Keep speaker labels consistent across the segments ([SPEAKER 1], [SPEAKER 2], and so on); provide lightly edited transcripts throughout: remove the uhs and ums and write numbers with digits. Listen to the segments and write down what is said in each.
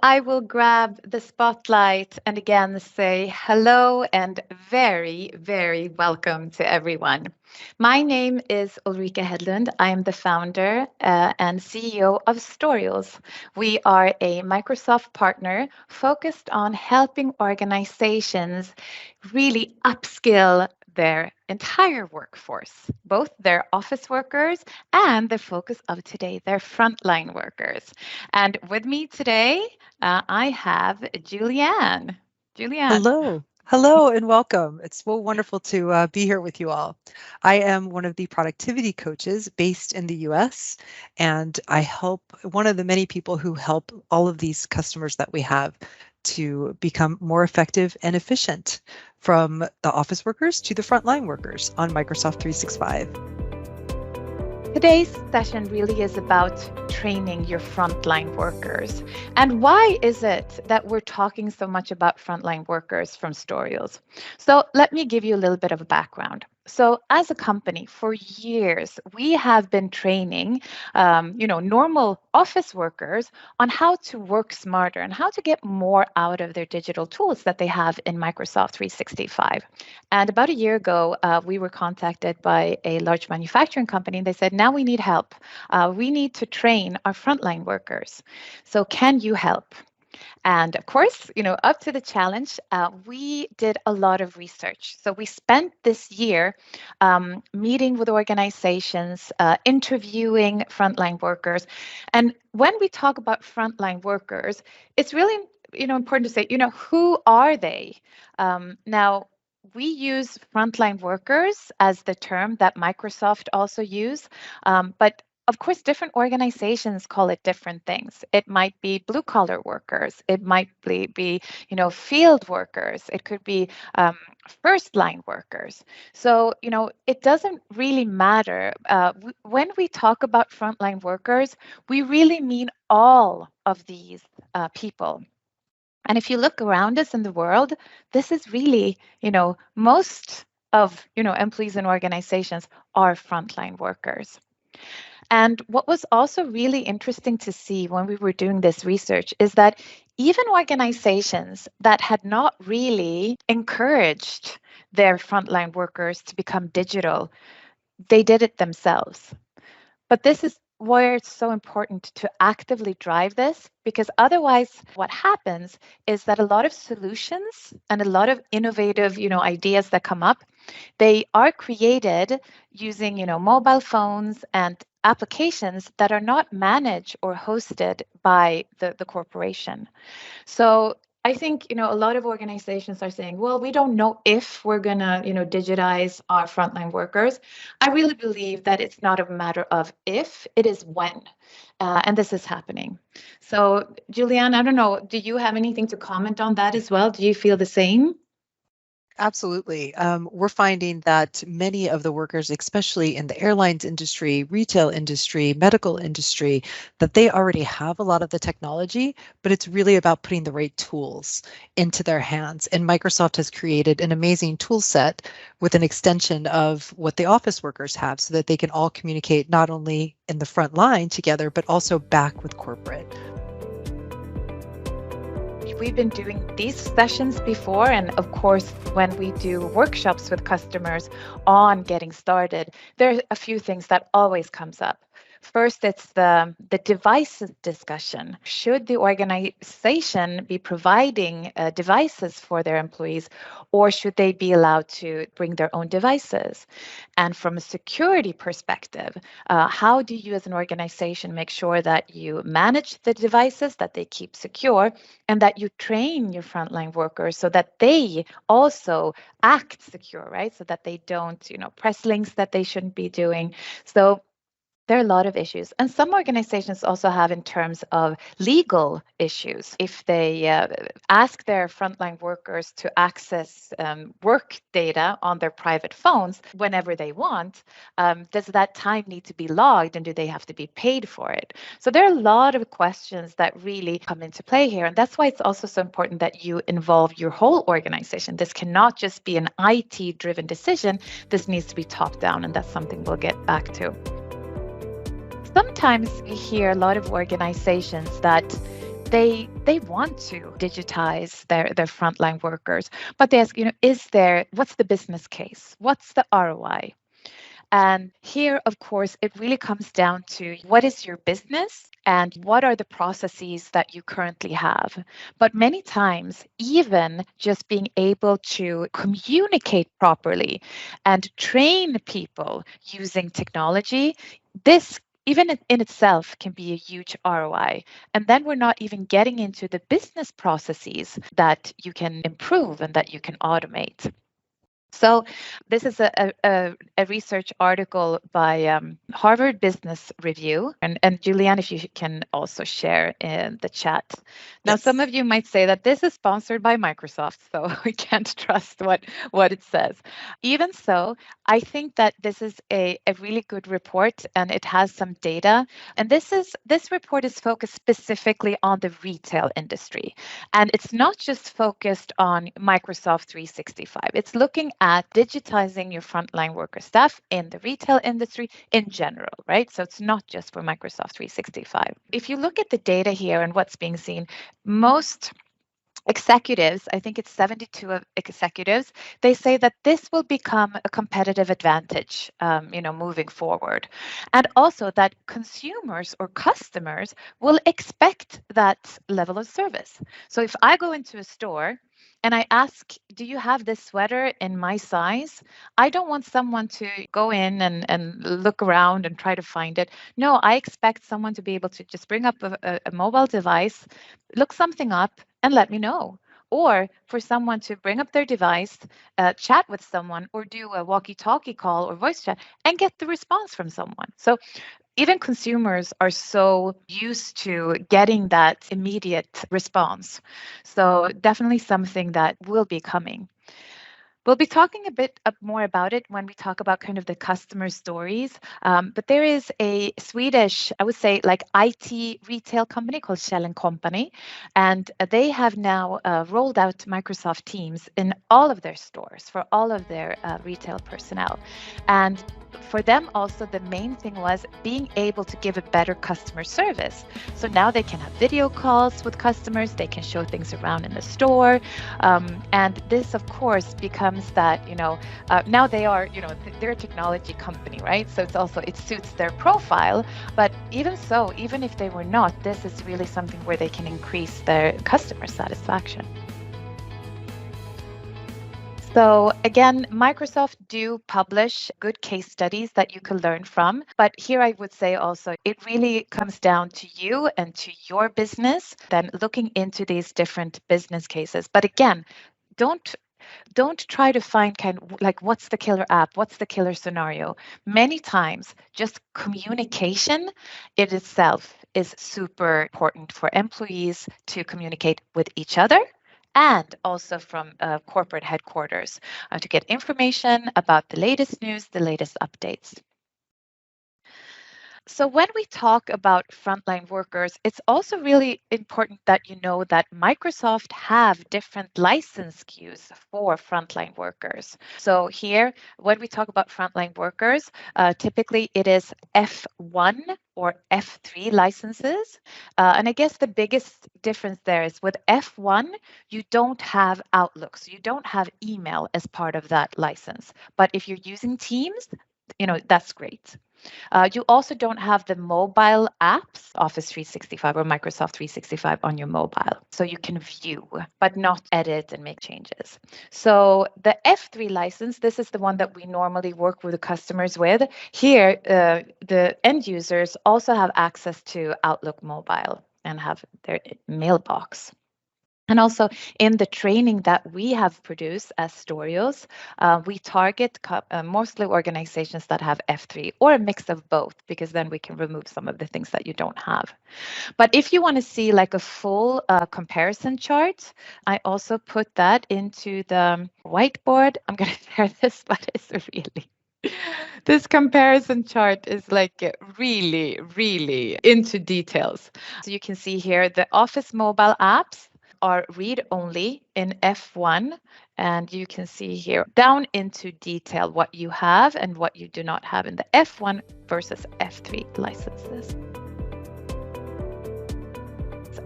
[SPEAKER 1] I will grab the spotlight and again say hello and very, very welcome to everyone. My name is Ulrika Hedlund. I am the founder and CEO of Storyals. We are a Microsoft partner focused on helping organizations really upskill their entire workforce, both their office workers and the focus of today, their frontline workers. And with me today, I have Julianne. Julianne.
[SPEAKER 2] Hello. Hello and welcome. It's so wonderful to be here with you all. I am one of the productivity coaches based in the US, and I help one of the many people who help all of these customers that we have to become more effective and efficient, from the office workers to the frontline workers on Microsoft 365.
[SPEAKER 1] Today's session really is about training your frontline workers. And why is it that we're talking so much about frontline workers from Storyals? So let me give you a little bit of a background. So as a company, for years, we have been training, normal office workers on how to work smarter and how to get more out of their digital tools that they have in Microsoft 365. And about a year ago, we were contacted by a large manufacturing company, and they said, now we need help. We need to train our frontline workers. So can you help? And of course, up to the challenge, we did a lot of research. So we spent this year meeting with organizations, interviewing frontline workers. And when we talk about frontline workers, it's really important to say, who are they? Now, we use frontline workers as the term that Microsoft also use, but of course, different organizations call it different things. It might be blue collar workers. It might be field workers. It could be first line workers. So, it doesn't really matter. When we talk about frontline workers, we really mean all of these people. And if you look around us in the world, this is really, most of, employees and organizations are frontline workers. And what was also really interesting to see when we were doing this research is that even organizations that had not really encouraged their frontline workers to become digital, they did it themselves. But this is where it's so important to actively drive this, because otherwise what happens is that a lot of solutions and a lot of innovative, ideas that come up, they are created using, mobile phones and applications that are not managed or hosted by the corporation. So I think, a lot of organizations are saying, well, we don't know if we're going to, digitize our frontline workers. I really believe that it's not a matter of if, it is when. And this is happening. So, Julianne, I don't know, do you have anything to comment on that as well? Do you feel the same?
[SPEAKER 2] Absolutely. We're finding that many of the workers, especially in the airlines industry, retail industry, medical industry, that they already have a lot of the technology, but it's really about putting the right tools into their hands. And Microsoft has created an amazing tool set with an extension of what the office workers have so that they can all communicate not only in the front line together, but also back with corporate.
[SPEAKER 1] We've been doing these sessions before, and of course, when we do workshops with customers on getting started, there are a few things that always comes up. First, it's the devices discussion. Should the organization be providing devices for their employees, or should they be allowed to bring their own devices? And from a security perspective, how do you as an organization make sure that you manage the devices, that they keep secure, and that you train your frontline workers so that they also act secure, right? So that they don't, press links that they shouldn't be doing. So there are a lot of issues. And some organizations also have in terms of legal issues. If they ask their frontline workers to access work data on their private phones whenever they want, does that time need to be logged and do they have to be paid for it? So there are a lot of questions that really come into play here. And that's why it's also so important that you involve your whole organization. This cannot just be an IT-driven decision. This needs to be top down, and that's something we'll get back to. Sometimes we hear a lot of organizations that they want to digitize their frontline workers, but they ask, what's the business case? What's the ROI? And here, of course, it really comes down to what is your business and what are the processes that you currently have. But many times, even just being able to communicate properly and train people using technology, this even in itself can be a huge ROI. And then we're not even getting into the business processes that you can improve and that you can automate. So this is a research article by Harvard Business Review. And Julianne, if you can also share in the chat. Now,
[SPEAKER 2] Yes.
[SPEAKER 1] some of you might say that this is sponsored by Microsoft, so we can't trust what it says. Even so, I think that this is a really good report, and it has some data. And this report is focused specifically on the retail industry. And it's not just focused on Microsoft 365. It's looking at digitizing your frontline worker staff in the retail industry in general, right? So it's not just for Microsoft 365. If you look at the data here and what's being seen, most executives, I think it's 72 executives, they say that this will become a competitive advantage, moving forward. And also that consumers or customers will expect that level of service. So if I go into a store and I ask, do you have this sweater in my size? I don't want someone to go in and look around and try to find it. No, I expect someone to be able to just bring up a mobile device, look something up, and let me know. Or for someone to bring up their device, chat with someone, or do a walkie-talkie call or voice chat and get the response from someone. So even consumers are so used to getting that immediate response. So definitely something that will be coming. We'll be talking a bit more about it when we talk about kind of the customer stories. But there is a Swedish, I would say, like IT retail company called Kjell & Company, and they have now rolled out Microsoft Teams in all of their stores for all of their retail personnel. And for them also, the main thing was being able to give a better customer service. So now they can have video calls with customers, they can show things around in the store. And this, of course, becomes that, now they are, they're a technology company, right? So it suits their profile. But even so, even if they were not, this is really something where they can increase their customer satisfaction. So again, Microsoft do publish good case studies that you can learn from. But here I would say also, it really comes down to you and to your business, then looking into these different business cases. But again, don't try to find kind of like what's the killer app, what's the killer scenario. Many times, just communication in itself is super important for employees to communicate with each other and also from corporate headquarters to get information about the latest news, the latest updates. So when we talk about frontline workers, it's also really important that you know that Microsoft have different license queues for frontline workers. So here, when we talk about frontline workers, typically it is F1 or F3 licenses. And I guess the biggest difference there is with F1, you don't have Outlook, so you don't have email as part of that license. But if you're using Teams, that's great. You also don't have the mobile apps, Office 365 or Microsoft 365 on your mobile. So you can view, but not edit and make changes. So the F3 license, this is the one that we normally work with the customers with. Here, the end users also have access to Outlook Mobile and have their mailbox. And also in the training that we have produced as Storyals, we target mostly organizations that have F3 or a mix of both, because then we can remove some of the things that you don't have. But if you want to see like a full comparison chart, I also put that into the whiteboard. I'm going to share this, but it's really... This comparison chart is like really, really into details. So you can see here the Office mobile apps are read-only in F1, and you can see here down into detail what you have and what you do not have in the F1 versus F3 licenses.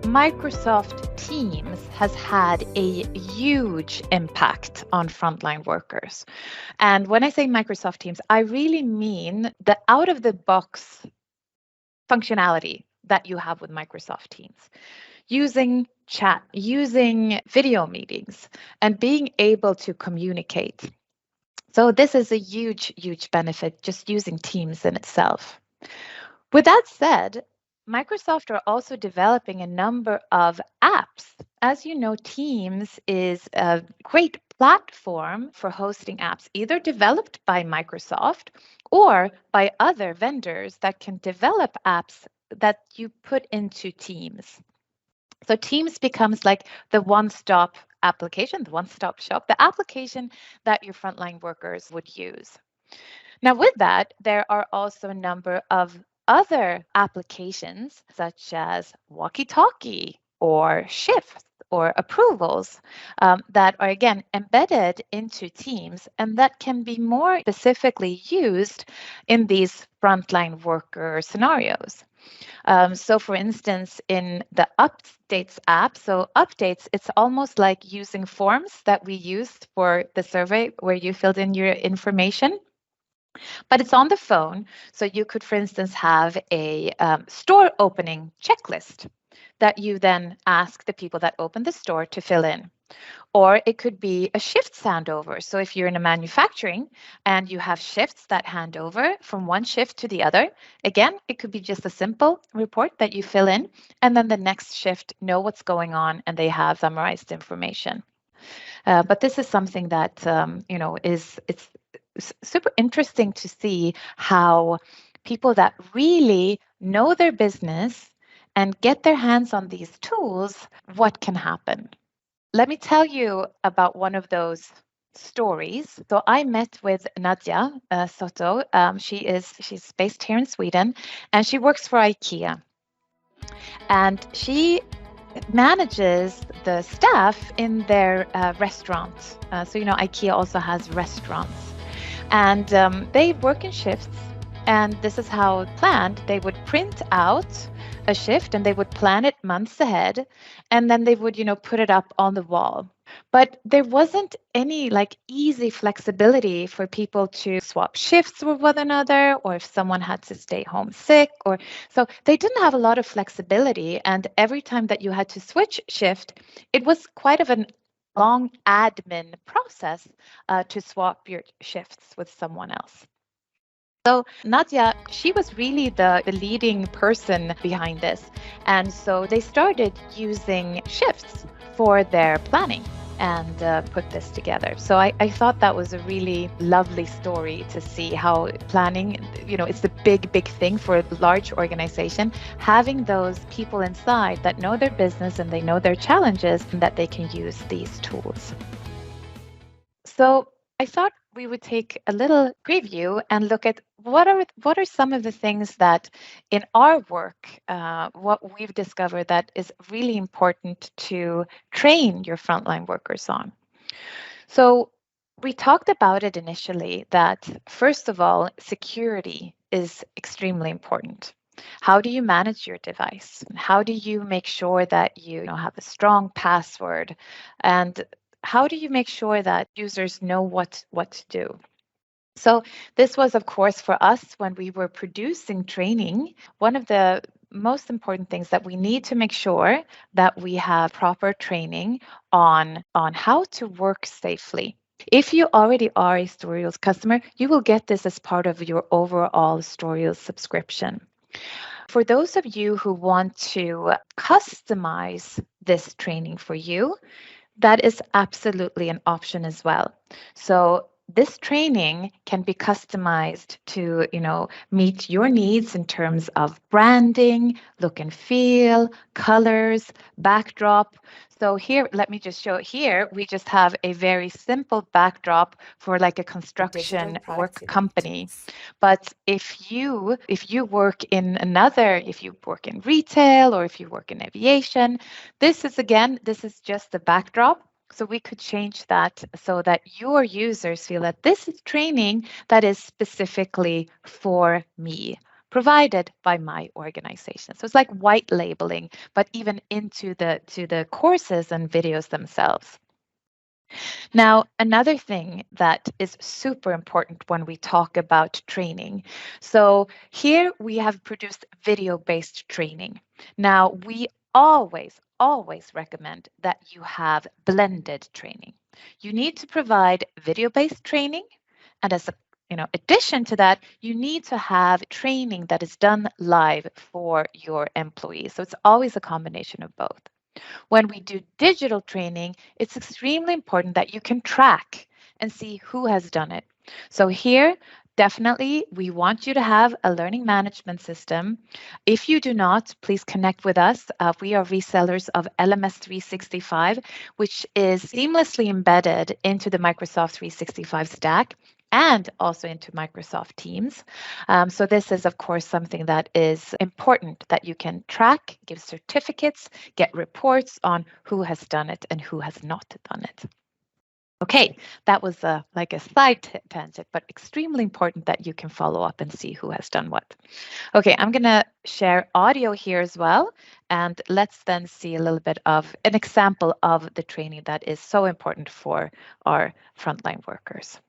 [SPEAKER 1] Microsoft Teams has had a huge impact on frontline workers. And when I say Microsoft Teams, I really mean the out of the box functionality that you have with Microsoft Teams. Using chat, using video meetings, and being able to communicate. So this is a huge, huge benefit just using Teams in itself. With that said, Microsoft are also developing a number of apps. As you know, Teams is a great platform for hosting apps, either developed by Microsoft or by other vendors that can develop apps that you put into Teams. So Teams becomes like the one-stop application, the one-stop shop, the application that your frontline workers would use. Now, with that, there are also a number of other applications, such as walkie-talkie or shifts or approvals that are, again, embedded into Teams and that can be more specifically used in these frontline worker scenarios. So for instance, in the updates app, so updates, it's almost like using forms that we used for the survey where you filled in your information. But it's on the phone. So you could, for instance, have a store opening checklist that you then ask the people that open the store to fill in. Or it could be a shifts handover. So if you're in a manufacturing and you have shifts that hand over from one shift to the other, again, it could be just a simple report that you fill in, and then the next shift know what's going on and they have summarized information. But this is something that it's super interesting to see how people that really know their business and get their hands on these tools, what can happen. Let me tell you about one of those stories. So I met with Nadia Soto. She's based here in Sweden, and she works for IKEA. And she manages the staff in their restaurant. So IKEA also has restaurants, and they work in shifts. And this is how planned. They would print out a shift and they would plan it months ahead, and then they would put it up on the wall. But there wasn't any like easy flexibility for people to swap shifts with one another, or if someone had to stay home sick, or so they didn't have a lot of flexibility. And every time that you had to switch shift, it was quite of a long admin process to swap your shifts with someone else. So Nadia, she was really the leading person behind this. And so they started using shifts for their planning and put this together. So I thought that was a really lovely story to see how planning, it's a big, big thing for a large organization. Having those people inside that know their business and they know their challenges and that they can use these tools. So I thought we would take a little preview and look at what are some of the things that in our work, what we've discovered that is really important to train your frontline workers on. So we talked about it initially that first of all, security is extremely important. How do you manage your device? How do you make sure that you have a strong password? And how do you make sure that users know what to do? So this was, of course, for us when we were producing training, one of the most important things that we need to make sure that we have proper training on how to work safely. If you already are a Storyals customer, you will get this as part of your overall Storyals subscription. For those of you who want to customize this training for you, that is absolutely an option as well. So this training can be customized to, meet your needs in terms of branding, look and feel, colors, backdrop. So here, let me just show here, we just have a very simple backdrop for like a construction work company. But if you work in if you work in retail or if you work in aviation, this is just the backdrop. So we could change that so that your users feel that this is training that is specifically for me provided by my organization. So it's like white labeling, but even into the courses and videos themselves. Now, another thing that is super important when we talk about training. So here we have produced video-based training. Now, we always recommend that you have blended training. You need to provide video-based training, and as a addition to that, you need to have training that is done live for your employees. So it's always a combination of both. When we do digital training, it's extremely important that you can track and see who has done it. So here, definitely, we want you to have a learning management system. If you do not, please connect with us. We are resellers of LMS 365, which is seamlessly embedded into the Microsoft 365 stack and also into Microsoft Teams. So this is, of course, something that is important that you can track, give certificates, get reports on who has done it and who has not done it. Okay, that was like a side tangent, but extremely important that you can follow up and see who has done what. Okay, I'm going to share audio here as well, and let's then see a little bit of an example of the training that is so important for our frontline workers.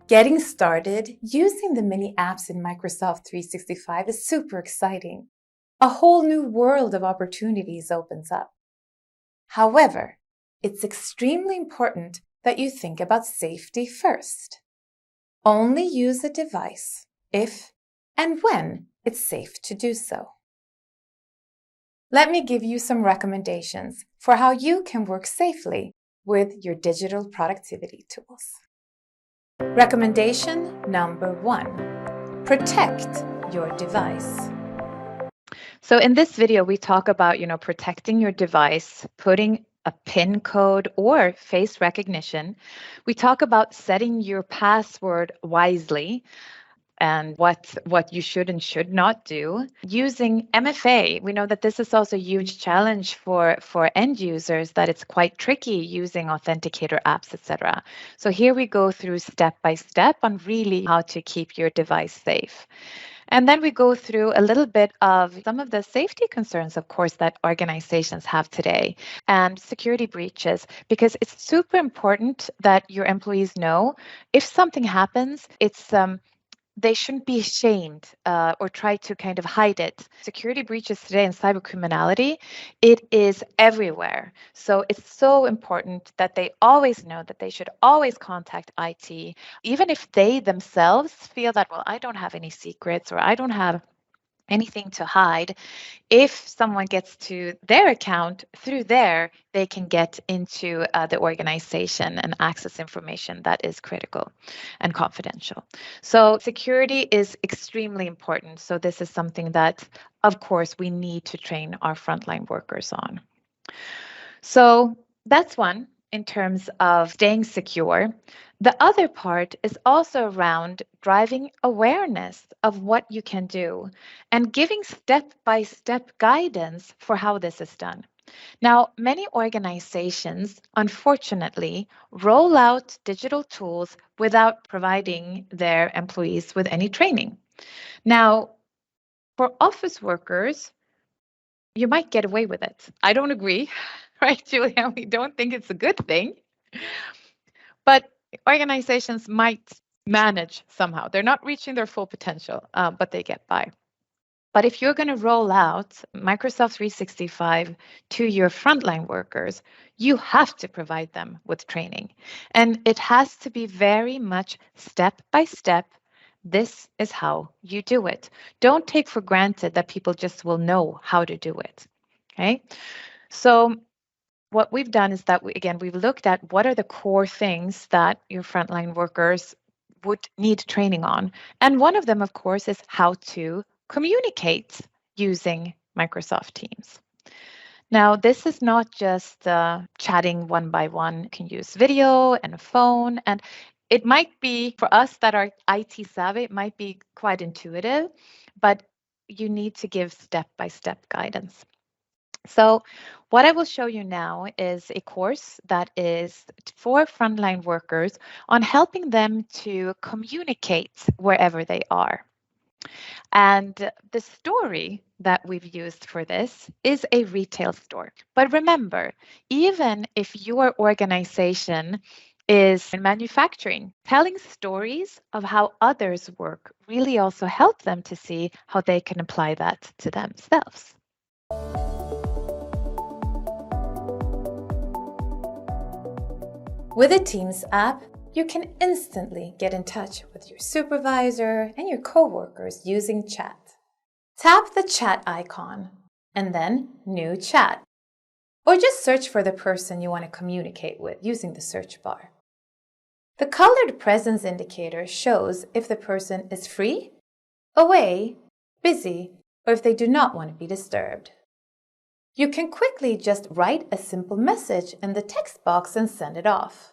[SPEAKER 3] Getting started using the many apps in Microsoft 365 is super exciting. A whole new world of opportunities opens up. However, it's extremely important that you think about safety first. Only use a device if and when it's safe to do so. Let me give you some recommendations for how you can work safely with your digital productivity tools. Recommendation number 1, protect your device.
[SPEAKER 1] So in this video, we talk about, protecting your device, putting a PIN code or face recognition. We talk about setting your password wisely and what you should and should not do. Using MFA, we know that this is also a huge challenge for end users, that it's quite tricky using authenticator apps, etc. So here we go through step by step on really how to keep your device safe. And then we go through a little bit of some of the safety concerns, of course, that organizations have today and security breaches, because it's super important that your employees know if something happens, they shouldn't be ashamed or try to kind of hide it. Security breaches today and cyber criminality, it is everywhere. So it's so important that they always know that they should always contact IT, even if they themselves feel that, well, I don't have any secrets or I don't have anything to hide. If someone gets to their account through there, they can get into the organization and access information that is critical and confidential. So security is extremely important. So this is something that, of course, we need to train our frontline workers on. So that's one in terms of staying secure. The other part is also around driving awareness of what you can do and giving step-by-step guidance for how this is done. Now, many organizations, unfortunately, roll out digital tools without providing their employees with any training. Now, for office workers, you might get away with it. I don't agree, right, Julia? We don't think it's a good thing. But organizations might manage somehow. They're not reaching their full potential, but they get by. But if you're going to roll out Microsoft 365 to your frontline workers, you have to provide them with training. And it has to be very much step by step. This is how you do it. Don't take for granted that people just will know how to do it. Okay. So what we've done is that we've looked at what are the core things that your frontline workers would need training on. And one of them, of course, is how to communicate using Microsoft Teams. Now, this is not just chatting one by one. You can use video and a phone. And it might be, for us that are IT savvy, it might be quite intuitive, but you need to give step-by-step guidance. So what I will show you now is a course that is for frontline workers on helping them to communicate wherever they are. And the story that we've used for this is a retail store. But remember, even if your organization is in manufacturing, telling stories of how others work really also help them to see how they can apply that to themselves.
[SPEAKER 3] With the Teams app, you can instantly get in touch with your supervisor and your coworkers using chat. Tap the chat icon and then New Chat. Or just search for the person you want to communicate with using the search bar. The colored presence indicator shows if the person is free, away, busy, or if they do not want to be disturbed. You can quickly just write a simple message in the text box and send it off.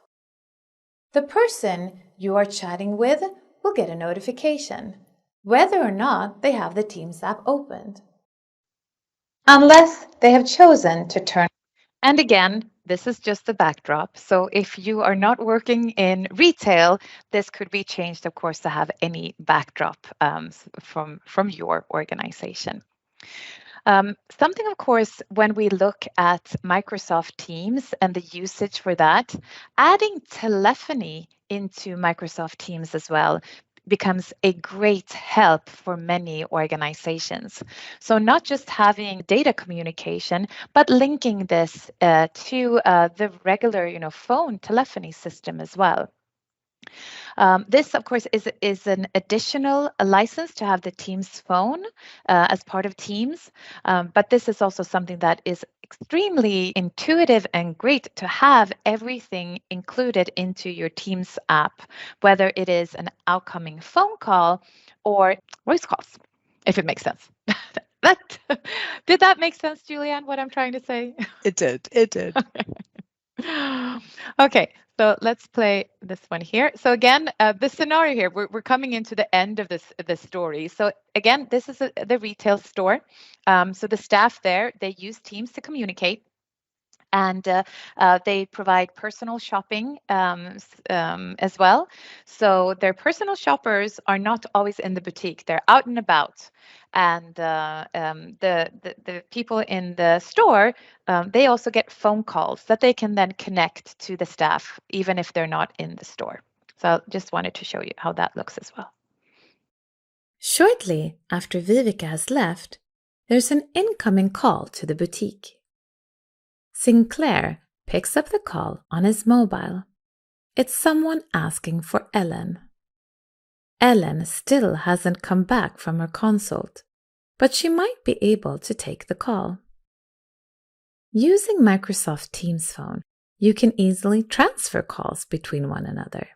[SPEAKER 3] The person you are chatting with will get a notification, whether or not they have the Teams app opened, unless they have chosen to turn.
[SPEAKER 1] And again, this is just the backdrop. So if you are not working in retail, this could be changed, of course, to have any backdrop from your organization. Something, of course, when we look at Microsoft Teams and the usage for that, adding telephony into Microsoft Teams as well becomes a great help for many organizations. So not just having data communication, but linking this to the regular, phone telephony system as well. This, of course, is an additional license to have the Teams phone as part of Teams, but this is also something that is extremely intuitive and great to have everything included into your Teams app, whether it is an outcoming phone call or voice calls, if it makes sense. That, did that make sense, Julianne, what I'm trying to say?
[SPEAKER 2] It did. It did.
[SPEAKER 1] Okay, so let's play this one here. So again, the scenario here, we're coming into the end of this story. So again, this is the retail store. So the staff there, they use Teams to communicate. And they provide personal shopping as well. So their personal shoppers are not always in the boutique; they're out and about. And the people in the store, they also get phone calls that they can then connect to the staff, even if they're not in the store. So just wanted to show you how that looks as well.
[SPEAKER 3] Shortly after Viveka has left, there's an incoming call to the boutique. Sinclair picks up the call on his mobile. It's someone asking for Ellen. Ellen still hasn't come back from her consult, but she might be able to take the call. Using Microsoft Teams phone, you can easily transfer calls between one another.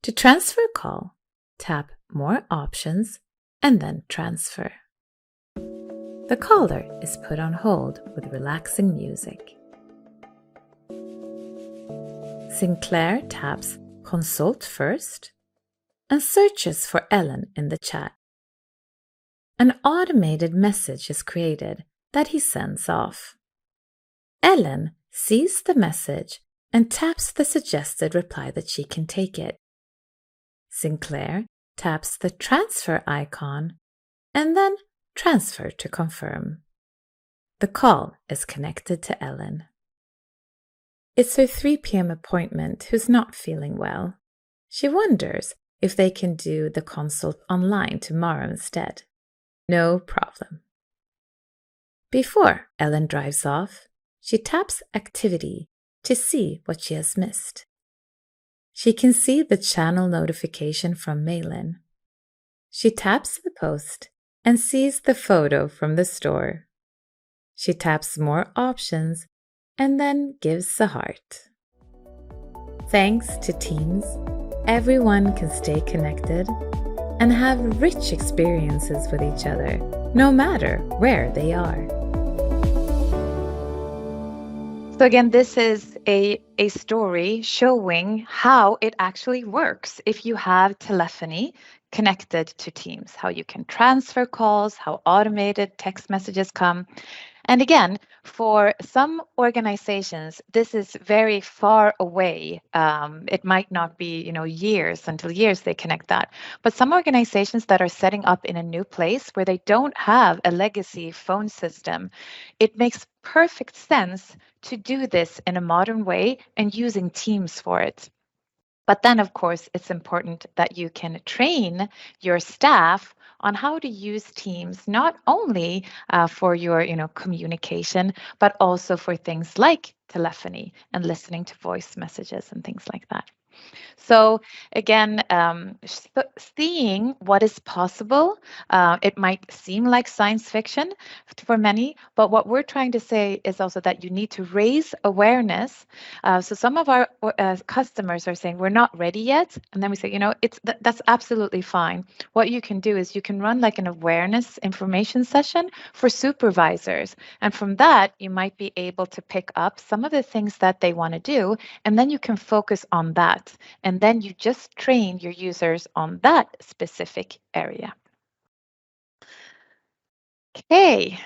[SPEAKER 3] To transfer a call, tap More Options and then Transfer. The caller is put on hold with relaxing music. Sinclair taps Consult first and searches for Ellen in the chat. An automated message is created that he sends off. Ellen sees the message and taps the suggested reply that she can take it. Sinclair taps the transfer icon and then Transfer to confirm. The call is connected to Ellen. It's her 3 p.m. appointment who's not feeling well. She wonders if they can do the consult online tomorrow instead. No problem. Before Ellen drives off, she taps Activity to see what she has missed. She can see the channel notification from Malin. She taps the post and sees the photo from the store. She taps More Options and then gives a heart. Thanks to Teams, everyone can stay connected and have rich experiences with each other, no matter where they are.
[SPEAKER 1] So again, this is a story showing how it actually works if you have telephony connected to Teams, how you can transfer calls, how automated text messages come. And again, for some organizations, this is very far away. It might not be, years until years they connect that. But some organizations that are setting up in a new place where they don't have a legacy phone system, it makes perfect sense to do this in a modern way and using Teams for it. But then, of course, it's important that you can train your staff on how to use Teams, not only for your, communication, but also for things like telephony and listening to voice messages and things like that. So again, seeing what is possible, it might seem like science fiction for many, but what we're trying to say is also that you need to raise awareness. So some of our customers are saying we're not ready yet, and then we say, that's absolutely fine. What you can do is you can run like an awareness information session for supervisors, and from that you might be able to pick up some of the things that they want to do, and then you can focus on that. And then you just train your users on that specific area. Okay.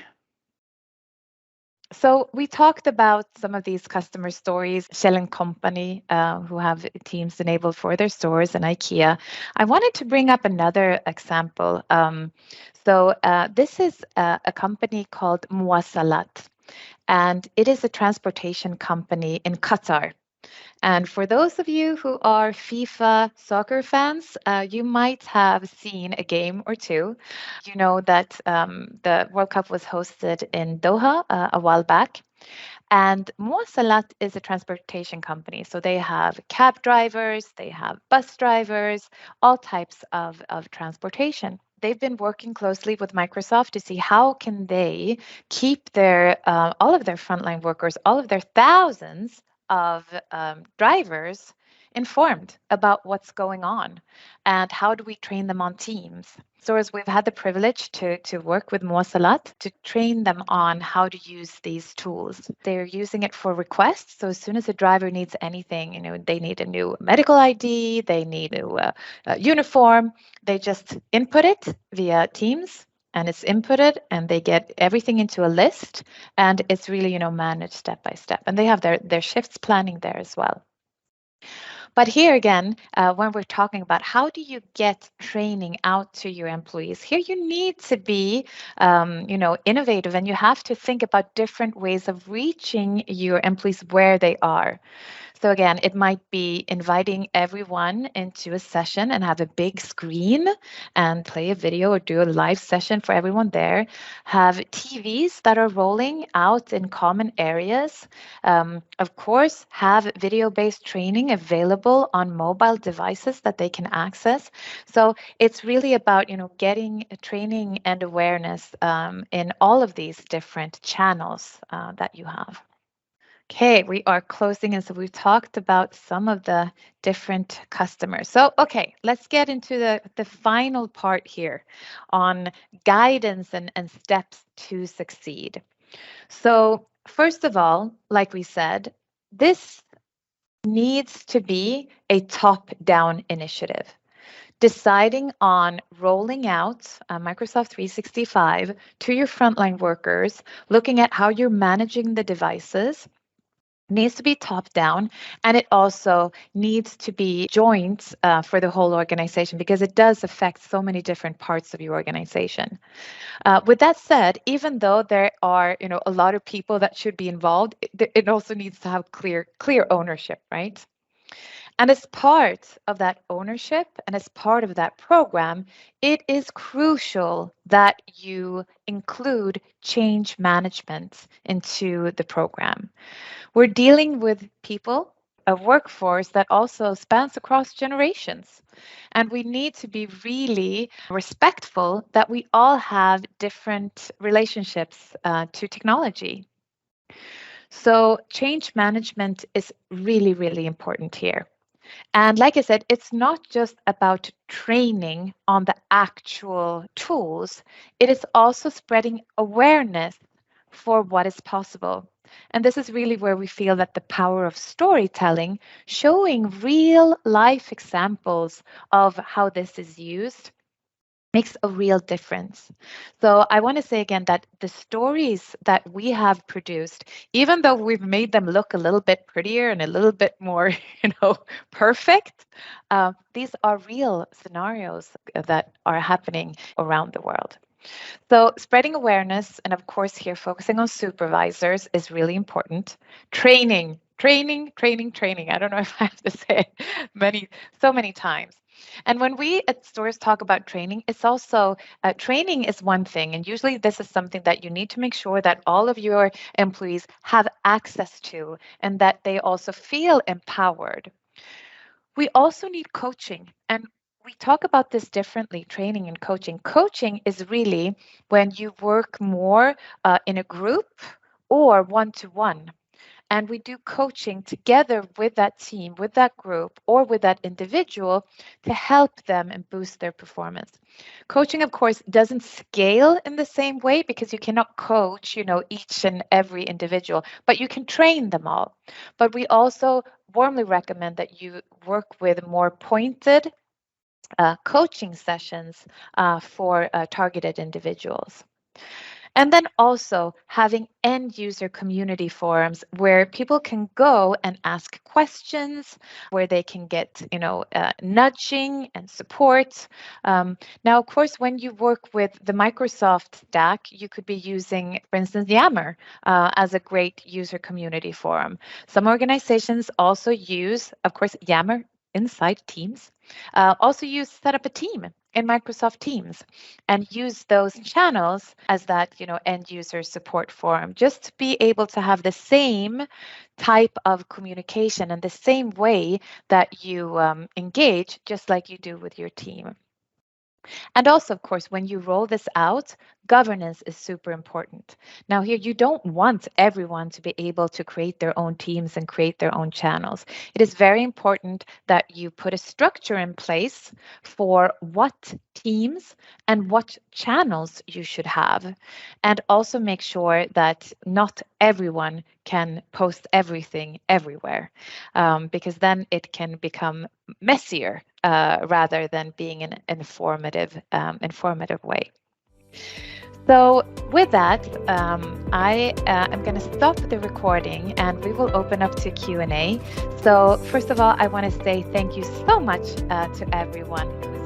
[SPEAKER 1] So we talked about some of these customer stories, Shell & Company, who have Teams enabled for their stores, and IKEA. I wanted to bring up another example. This is a company called Muwasalat, and it is a transportation company in Qatar. And for those of you who are FIFA soccer fans, you might have seen a game or two. You know that the World Cup was hosted in Doha a while back. And Muwasalat is a transportation company. So they have cab drivers, they have bus drivers, all types of transportation. They've been working closely with Microsoft to see how can they keep their all of their frontline workers, all of their thousands of drivers informed about what's going on and how do we train them on Teams. So as we've had the privilege to work with Muwasalat to train them on how to use these tools. They're using it for requests. So as soon as a driver needs anything, they need a new medical ID, they need a new uniform, they just input it via Teams and it's inputted and they get everything into a list and it's really, managed step by step. And they have their shifts planning there as well. But here again, when we're talking about how do you get training out to your employees, here you need to be, innovative, and you have to think about different ways of reaching your employees where they are. So again, it might be inviting everyone into a session and have a big screen and play a video or do a live session for everyone there. Have TVs that are rolling out in common areas. Of course, have video-based training available on mobile devices that they can access. So it's really about, getting training and awareness in all of these different channels that you have. Okay, we are closing, and so we've talked about some of the different customers. So, okay, let's get into the final part here on guidance and steps to succeed. So, first of all, like we said, this needs to be a top-down initiative. Deciding on rolling out Microsoft 365 to your frontline workers, looking at how you're managing the devices, needs to be top down, and it also needs to be joint for the whole organization because it does affect so many different parts of your organization. With that said, even though there are a lot of people that should be involved, it also needs to have clear ownership, right? And as part of that ownership and as part of that program, it is crucial that you include change management into the program. We're dealing with people, a workforce that also spans across generations. And we need to be really respectful that we all have different relationships to technology. So change management is really, really important here. And like I said, it's not just about training on the actual tools, it is also spreading awareness for what is possible. And this is really where we feel that the power of storytelling, showing real life examples of how this is used, makes a real difference. So I want to say again that the stories that we have produced, even though we've made them look a little bit prettier and a little bit more, perfect, these are real scenarios that are happening around the world. So spreading awareness, and of course here focusing on supervisors, is really important. Training. I don't know if I have to say it so many times. And when we at Stories talk about training, it's also training is one thing, and usually this is something that you need to make sure that all of your employees have access to, and that they also feel empowered. We also need coaching, and we talk about this differently, training and coaching. Coaching is really when you work more in a group or one-to-one. And we do coaching together with that team, with that group, or with that individual to help them and boost their performance. Coaching, of course, doesn't scale in the same way because you cannot coach, each and every individual, but you can train them all. But we also warmly recommend that you work with more pointed coaching sessions for targeted individuals. And then also having end user community forums where people can go and ask questions, where they can get, nudging and support. Now, of course, when you work with the Microsoft stack, you could be using, for instance, Yammer as a great user community forum. Some organizations also use, of course, Yammer inside Teams. Also set up a team in Microsoft Teams and use those channels as that, end user support forum, just to be able to have the same type of communication and the same way that you engage, just like you do with your team. And also, of course, when you roll this out, governance is super important. Now here, you don't want everyone to be able to create their own teams and create their own channels. It is very important that you put a structure in place for what teams and what channels you should have. And also make sure that not everyone can post everything everywhere, because then it can become messier rather than being an informative way. So with that, I am going to stop the recording and we will open up to Q&A. So first of all, I want to say thank you so much to everyone who